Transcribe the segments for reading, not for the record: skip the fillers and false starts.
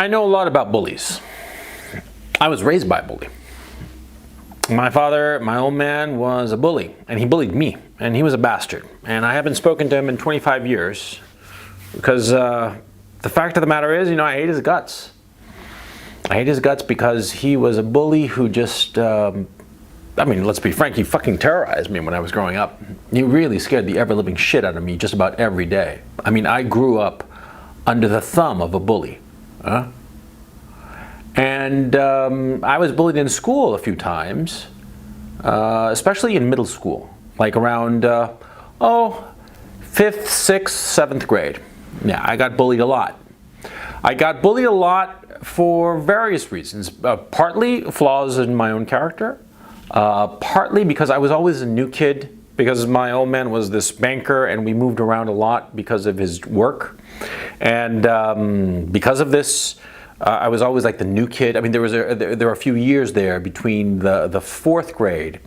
I know a lot about bullies. I was raised by a bully. My father, my old man, was a bully, and he bullied me, and he was a bastard. And I haven't spoken to him in 25 years because the fact of the matter is, I hate his guts. I hate his guts because he was a bully who just, let's be frank, he fucking terrorized me when I was growing up. He really scared the ever-living shit out of me just about every day. I grew up under the thumb of a bully. And I was bullied in school a few times, especially in middle school, like around, 5th, 6th, 7th grade. Yeah, I got bullied a lot. I got bullied a lot for various reasons, partly flaws in my own character, partly because I was always a new kid, because my old man was this banker and we moved around a lot because of his work. And because of this, I was always like the new kid. There were a few years there between the 4th grade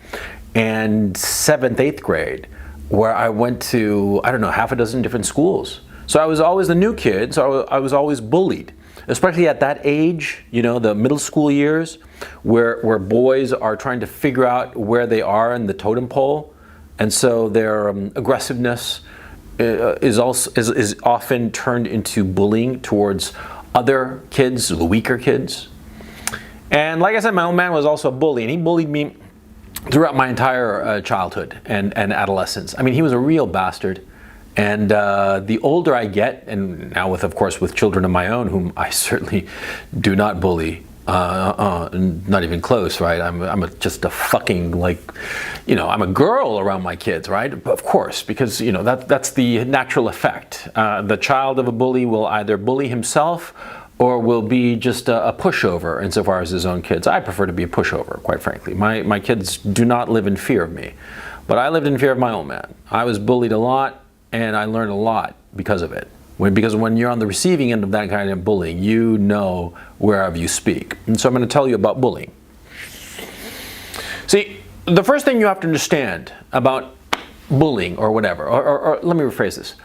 and 7th, 8th grade where I went to, half a dozen different schools. So I was always the new kid, so I was always bullied, especially at that age, the middle school years where boys are trying to figure out where they are in the totem pole. And so their aggressiveness is often turned into bullying towards other kids, the weaker kids. And like I said, my old man was also a bully, and he bullied me throughout my entire childhood and adolescence. He was a real bastard. And the older I get, and now of course with children of my own, whom I certainly do not bully, not even close, right? I'm just a fucking, I'm a girl around my kids, right? Of course, because that's the natural effect. The child of a bully will either bully himself or will be just a pushover insofar as his own kids. I prefer to be a pushover, quite frankly. My kids do not live in fear of me, but I lived in fear of my own man. I was bullied a lot, and I learned a lot because of it. Because when you're on the receiving end of that kind of bullying, you know wherever you speak. And so I'm going to tell you about bullying. See, the first thing you have to understand about bullying or whatever, or let me rephrase this.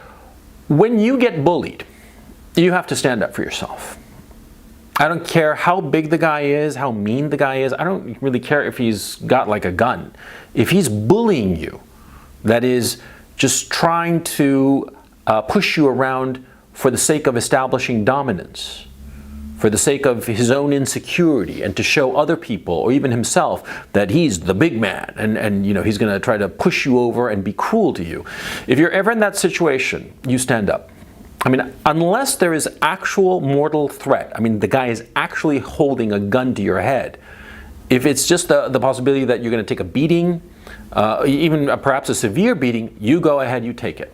When you get bullied, you have to stand up for yourself. I don't care how big the guy is, how mean the guy is. I don't really care if he's got like a gun. If he's bullying you, that is just trying to push you around for the sake of establishing dominance, for the sake of his own insecurity, and to show other people or even himself that he's the big man, and he's going to try to push you over and be cruel to you. If you're ever in that situation, you stand up. Unless there is actual mortal threat, the guy is actually holding a gun to your head. If it's just the possibility that you're going to take a beating, even perhaps a severe beating, you go ahead, you take it.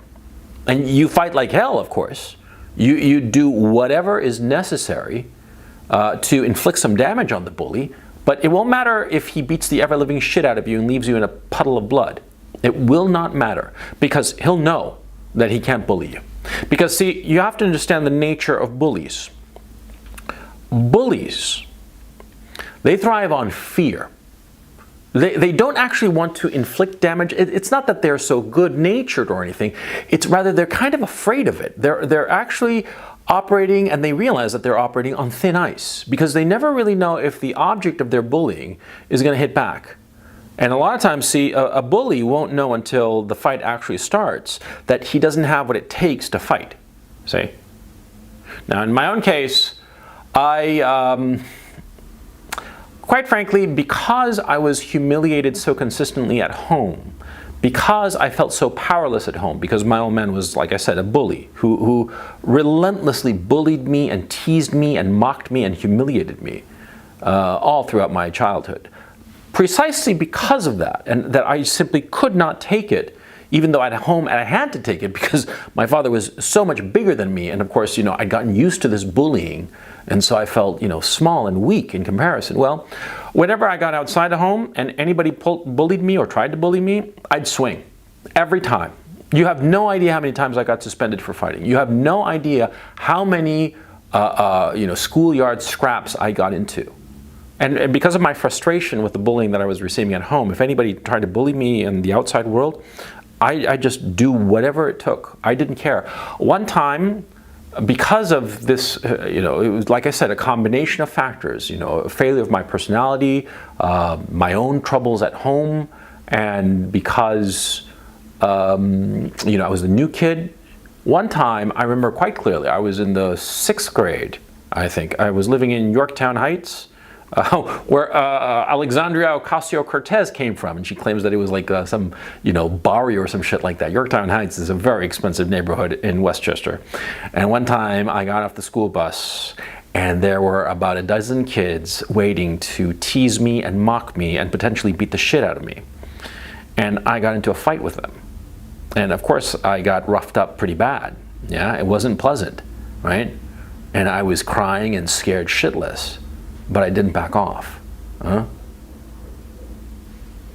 And you fight like hell, of course. You do whatever is necessary to inflict some damage on the bully, but it won't matter if he beats the ever-living shit out of you and leaves you in a puddle of blood. It will not matter, because he'll know that he can't bully you. Because, see, you have to understand the nature of bullies. Bullies, they thrive on fear. They don't actually want to inflict damage. It's not that they're so good-natured or anything. It's rather they're kind of afraid of it. They're actually operating, and they realize that they're operating on thin ice, because they never really know if the object of their bullying is going to hit back. And a lot of times, see, a bully won't know until the fight actually starts that he doesn't have what it takes to fight. See? Now, in my own case, quite frankly, because I was humiliated so consistently at home, because I felt so powerless at home, because my old man was, like I said, a bully who relentlessly bullied me and teased me and mocked me and humiliated me all throughout my childhood. Precisely because of that, and that I simply could not take it, even though at home I had to take it because my father was so much bigger than me, and of course, I'd gotten used to this bullying, and so I felt, small and weak in comparison. Well, whenever I got outside of home and anybody bullied me or tried to bully me, I'd swing. Every time. You have no idea how many times I got suspended for fighting. You have no idea how many, schoolyard scraps I got into. And because of my frustration with the bullying that I was receiving at home, if anybody tried to bully me in the outside world, I just do whatever it took. I didn't care. One time, because of this, it was, like I said, a combination of factors, a failure of my personality, my own troubles at home, and because, I was a new kid. One time, I remember quite clearly, I was in the 6th grade, I think. I was living in Yorktown Heights, where Alexandria Ocasio-Cortez came from, and she claims that it was like some, barrio or some shit like that. Yorktown Heights is a very expensive neighborhood in Westchester. And one time I got off the school bus, and there were about a dozen kids waiting to tease me and mock me and potentially beat the shit out of me. And I got into a fight with them. And of course I got roughed up pretty bad. Yeah, it wasn't pleasant, right? And I was crying and scared shitless. But I didn't back off.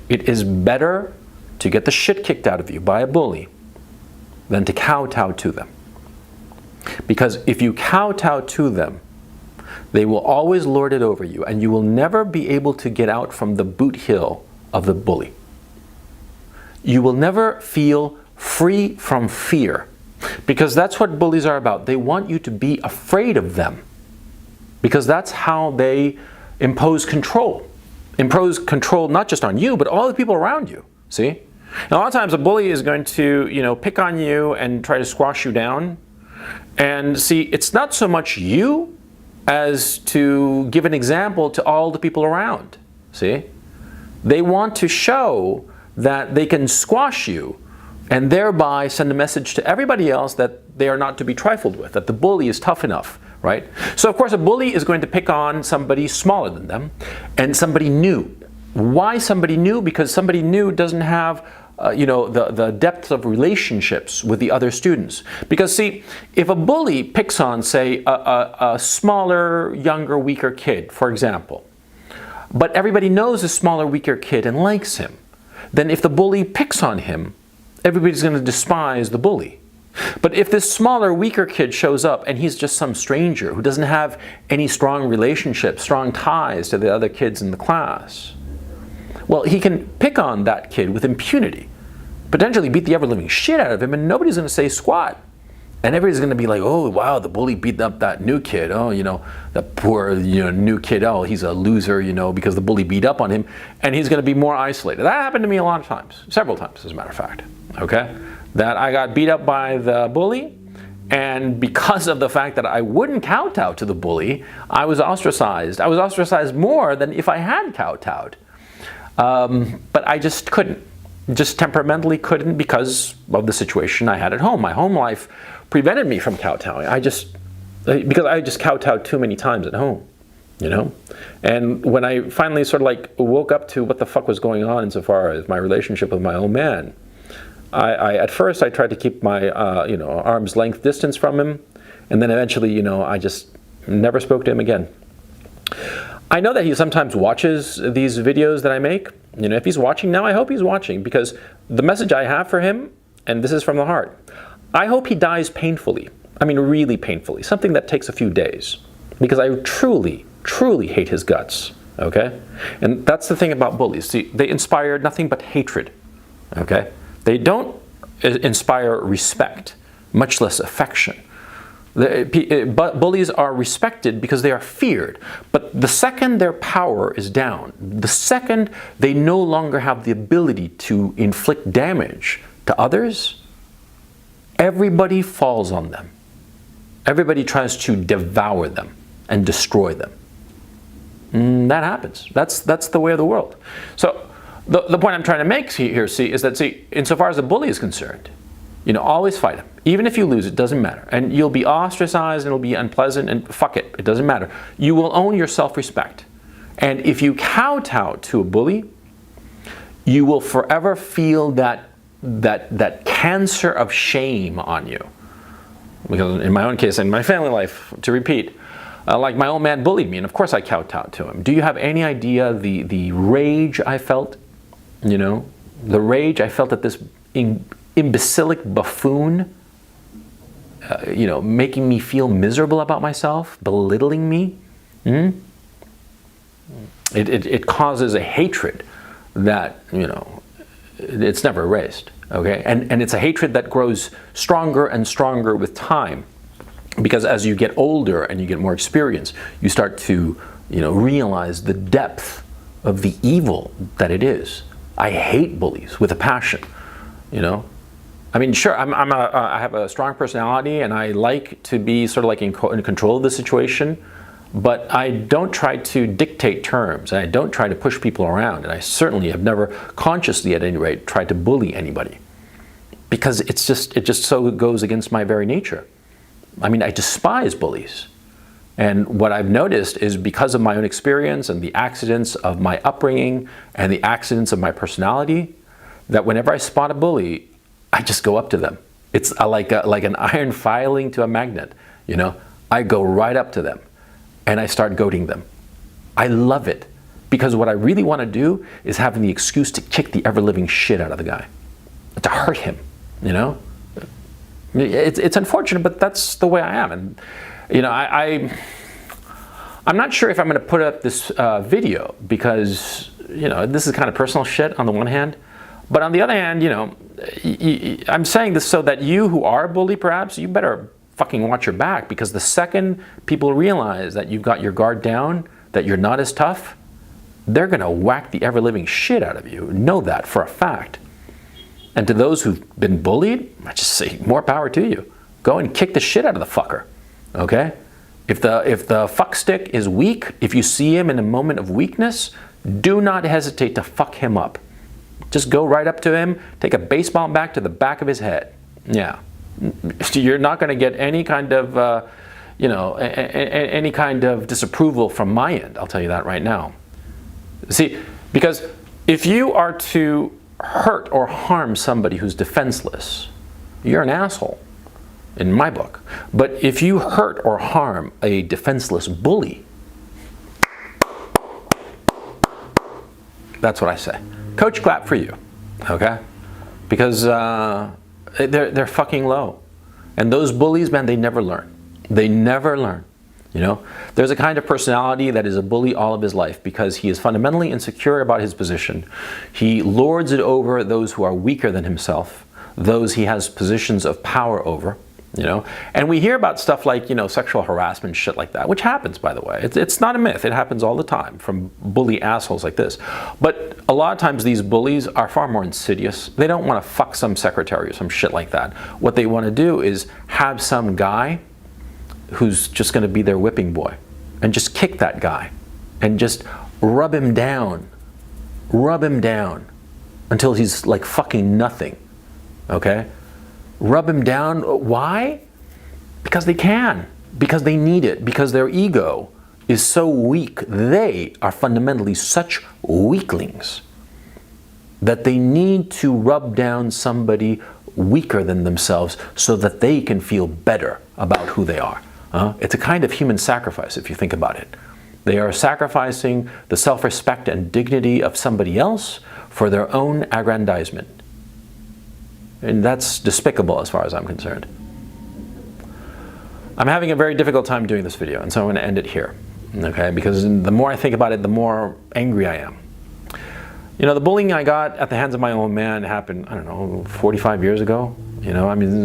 It is better to get the shit kicked out of you by a bully than to kowtow to them. Because if you kowtow to them, they will always lord it over you, and you will never be able to get out from the boot heel of the bully. You will never feel free from fear, because that's what bullies are about. They want you to be afraid of them. Because that's how they impose control. Impose control not just on you, but all the people around you. See? And a lot of times a bully is going to, pick on you and try to squash you down. And see, it's not so much you as to give an example to all the people around. See? They want to show that they can squash you and thereby send a message to everybody else that they are not to be trifled with, that the bully is tough enough. Right? So of course a bully is going to pick on somebody smaller than them and somebody new. Why somebody new? Because somebody new doesn't have the depth of relationships with the other students. Because see, if a bully picks on, say, a smaller, younger, weaker kid, for example, but everybody knows the smaller, weaker kid and likes him, then if the bully picks on him, everybody's going to despise the bully. But if this smaller, weaker kid shows up and he's just some stranger who doesn't have any strong relationships, strong ties to the other kids in the class, well, he can pick on that kid with impunity, potentially beat the ever-living shit out of him, and nobody's going to say squat. And everybody's going to be like, oh, wow, the bully beat up that new kid. Oh, that poor, new kid. Oh, he's a loser, because the bully beat up on him. And he's going to be more isolated. That happened to me a lot of times, several times, as a matter of fact. Okay? That I got beat up by the bully, and because of the fact that I wouldn't kowtow to the bully, I was ostracized. I was ostracized more than if I had kowtowed. But I just couldn't. Just temperamentally couldn't because of the situation I had at home. My home life prevented me from kowtowing. Because I just kowtowed too many times at home, And when I finally sort of woke up to what the fuck was going on insofar as my relationship with my old man, at first I tried to keep my arm's length distance from him, and then eventually I just never spoke to him again. I know that he sometimes watches these videos that I make. If he's watching now, I hope he's watching, because the message I have for him, and this is from the heart, I hope he dies painfully. I mean really painfully, something that takes a few days, because I truly, truly hate his guts. Okay? And that's the thing about bullies. See, they inspire nothing but hatred. Okay? They don't inspire respect, much less affection. But bullies are respected because they are feared. But the second their power is down, the second they no longer have the ability to inflict damage to others, everybody falls on them. Everybody tries to devour them and destroy them. That happens. That's the way of the world. So the point I'm trying to make here, is that, insofar as the bully is concerned, always fight him. Even if you lose, it doesn't matter. And you'll be ostracized and it'll be unpleasant, and fuck it, it doesn't matter. You will own your self-respect. And if you kowtow to a bully, you will forever feel that cancer of shame on you. Because in my own case, in my family life, to repeat, my old man bullied me, and of course I kowtowed to him. Do you have any idea the rage I felt? The rage I felt at this imbecilic buffoon, making me feel miserable about myself, belittling me. It causes a hatred that, it's never erased. Okay, and it's a hatred that grows stronger and stronger with time. Because as you get older and you get more experience, you start to, realize the depth of the evil that it is. I hate bullies with a passion, I mean, sure, I have a strong personality and I like to be sort of like in control of the situation, but I don't try to dictate terms and I don't try to push people around, and I certainly have never consciously, at any rate, tried to bully anybody, because it just so goes against my very nature. I mean, I despise bullies. And what I've noticed is, because of my own experience and the accidents of my upbringing and the accidents of my personality, that whenever I spot a bully, I just go up to them. It's like an iron filing to a magnet, I go right up to them and I start goading them. I love it, because what I really want to do is having the excuse to kick the ever-living shit out of the guy, to hurt him, It's unfortunate, but that's the way I am. And, I'm not sure if I'm going to put up this video, because, this is kind of personal shit on the one hand. But on the other hand, I'm saying this so that you who are a bully, perhaps, you better fucking watch your back, because the second people realize that you've got your guard down, that you're not as tough, they're going to whack the ever-living shit out of you. Know that for a fact. And to those who've been bullied, I just say, more power to you. Go and kick the shit out of the fucker, okay? If the fuck stick is weak, if you see him in a moment of weakness, do not hesitate to fuck him up. Just go right up to him, take a baseball bat to the back of his head. Yeah. You're not going to get any kind of, any kind of disapproval from my end, I'll tell you that right now. See, because if you are to hurt or harm somebody who's defenseless, you're an asshole, in my book. But if you hurt or harm a defenseless bully, that's what I say. Coach clap for you, okay? Because they're fucking low. And those bullies, man, they never learn. They never learn. There's a kind of personality that is a bully all of his life, because he is fundamentally insecure about his position. He lords it over those who are weaker than himself, those he has positions of power over. And we hear about stuff like, sexual harassment, shit like that, which happens, by the way. It's not a myth. It happens all the time from bully assholes like this. But a lot of times these bullies are far more insidious. They don't want to fuck some secretary or some shit like that. What they want to do is have some guy who's just going to be their whipping boy, and just kick that guy and just rub him down until he's like fucking nothing, okay? Rub him down. Why? Because they can. Because they need it. Because their ego is so weak. They are fundamentally such weaklings that they need to rub down somebody weaker than themselves so that they can feel better about who they are. It's a kind of human sacrifice, if you think about it. They are sacrificing the self-respect and dignity of somebody else for their own aggrandizement. And that's despicable as far as I'm concerned. I'm having a very difficult time doing this video, and so I'm going to end it here, okay? Because the more I think about it, the more angry I am. The bullying I got at the hands of my own man happened, 45 years ago.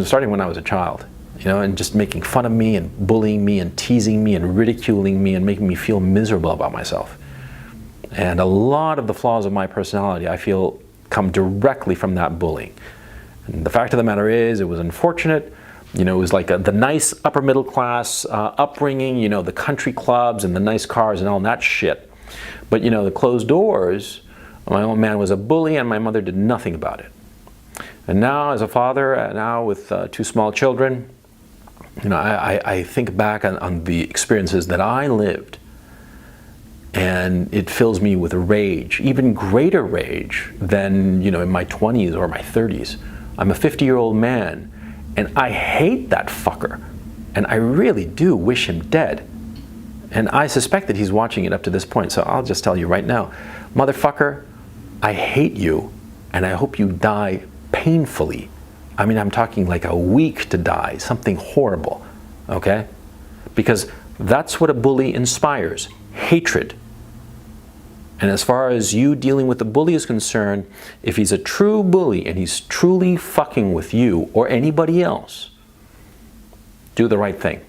Starting when I was a child, and just making fun of me and bullying me and teasing me and ridiculing me and making me feel miserable about myself. And a lot of the flaws of my personality, I feel, come directly from that bullying. And the fact of the matter is, it was unfortunate. It was like the nice upper middle class upbringing, the country clubs and the nice cars and all that shit. But the closed doors, my own man was a bully and my mother did nothing about it. And now as a father, now with 2 small children, I think back on the experiences that I lived, and it fills me with rage, even greater rage than, in my 20s or my 30s. I'm a 50-year-old man, and I hate that fucker, and I really do wish him dead. And I suspect that he's watching it up to this point, so I'll just tell you right now, motherfucker, I hate you, and I hope you die painfully. I'm talking like a week to die, something horrible, okay? Because that's what a bully inspires, hatred. And as far as you dealing with the bully is concerned, if he's a true bully and he's truly fucking with you or anybody else, do the right thing.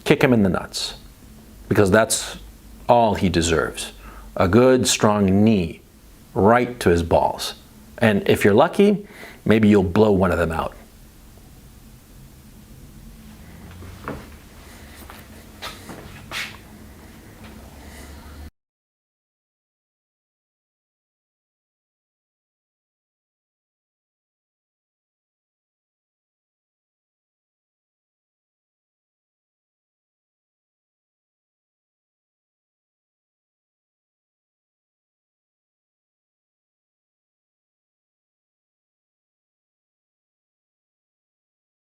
kick him in the nuts, because that's all he deserves. A good, strong knee right to his balls. And if you're lucky, maybe you'll blow one of them out.